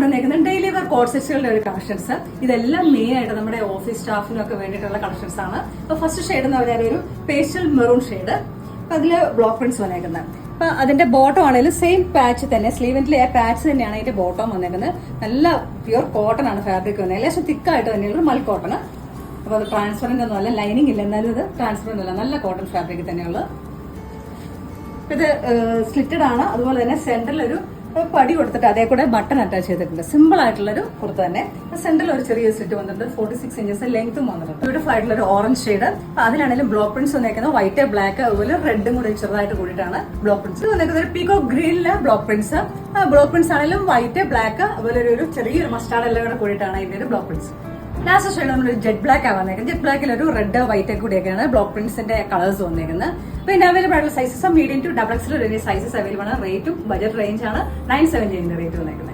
കൊണ്ടുവന്നേക്കുന്നത് daily wear code സെറ്റുകളുടെ ഒരു collections. ഇതെല്ലാം main ആയിട്ട് നമ്മുടെ ഓഫീസ് സ്റ്റാഫിനും ഒക്കെ വേണ്ടിയിട്ടുള്ള കളക്ഷൻസ് ആണ്. അപ്പൊ ഫസ്റ്റ് ഷെയ്ഡ് എന്ന് പറഞ്ഞാൽ ഒരു പേസ്റ്റൽ മെറൂൺ ഷെയ്ഡ്. അപ്പൊ അതില് ബ്ലോക്ക് പ്രിന്റ്സ് വന്നേക്കുന്നത്. അപ്പൊ അതിന്റെ ബോട്ടം ആണെങ്കിലും സെയിം പാച്ച് തന്നെ, സ്ലീവിന്റെ ആ പാച്ച് തന്നെയാണ് അതിന്റെ ബോട്ടം വന്നേക്കുന്നത്. നല്ല പ്യുവർ കോട്ടൺ ആണ് ഫാബ്രിക് വന്നത്, ഏകദേശം തിക്കായിട്ട് തന്നെയുള്ള മൽ കോട്ടൺ. അപ്പൊ അത് ട്രാൻസ്പെറന്റ് ഒന്നും അല്ല, ലൈനിങ് ഇല്ല, എന്നാലും ഇത് ട്രാൻസ്പെറന്റ് അല്ല, നല്ല കോട്ടൺ ഫാബ്രിക് തന്നെയുള്ളത്. ഇത് സ്ലിറ്റഡ് ആണ്. അതുപോലെ തന്നെ സെന്ററിൽ ഒരു പടി കൊടുത്തിട്ട് അതേ കൂടെ ബട്ടൺ അറ്റാച്ച് ചെയ്തിട്ടുണ്ട്. സിമ്പിൾ ആയിട്ടുള്ള ഒരു കുർത്ത തന്നെ. സെന്ററിൽ ഒരു ചെറിയ സ്ലിറ്റ് വന്നിട്ടുണ്ട്, 46 ഇഞ്ചസ് ലെങ്ത്തും വന്നിട്ടുണ്ട്. ബ്യൂട്ടിഫുൾ ആയിട്ടുള്ള ഒരു ഓറഞ്ച് ഷെയ്ഡ്. അതിലാണെങ്കിലും ബ്ലോക്ക് പ്രിന്റ്സ് വന്നേക്കുന്നത് വൈറ്റ്, ബ്ലാക്ക്, അതുപോലെ റെഡും കൂടി ചെറുതായിട്ട് കൂടിയിട്ടാണ് ബ്ലോക്ക് പ്രിന്റ്സ് വന്നേക്കുന്നത്. ഒരു പീകോ ഗ്രീനില് ബ്ലോക്ക് പ്രിന്റ്സ്. ബ്ലോക്ക് പ്രിന്റ്സ് ആണെങ്കിലും വൈറ്റ്, ബ്ലാക്ക്, അതുപോലെ ഒരു ചെറിയൊരു മസ്റ്റാർഡ് എല്ലാം കൂടെ കൂടിയിട്ടാണ് ഇതിന്റെ ഒരു ബ്ലോക്ക് പ്രിന്റ്സ്. ലാസ്റ്റ് ഷെയ്ഡ് നമ്മൾ ജെറ്റ് ബ്ലാക്ക് ആണ് വന്നേക്കുന്നത്. ജെറ്റ് ബ്ലാക്കിൽ ഒരു റെഡ്, വൈറ്റ് കൂടിയൊക്കെയാണ് ബ്ലോക്ക് പ്രിന്റ്സിന്റെ കളേഴ്സ് വന്നേക്കുന്നത്. പിന്നെ അവൈലബിൾ ആയിട്ടുള്ള sizes medium to XXL sizes available ആണ്. റേറ്റും ബജറ്റ് റേഞ്ച് ആണ്. 970 റേറ്റ് വന്നേക്കുന്നത്.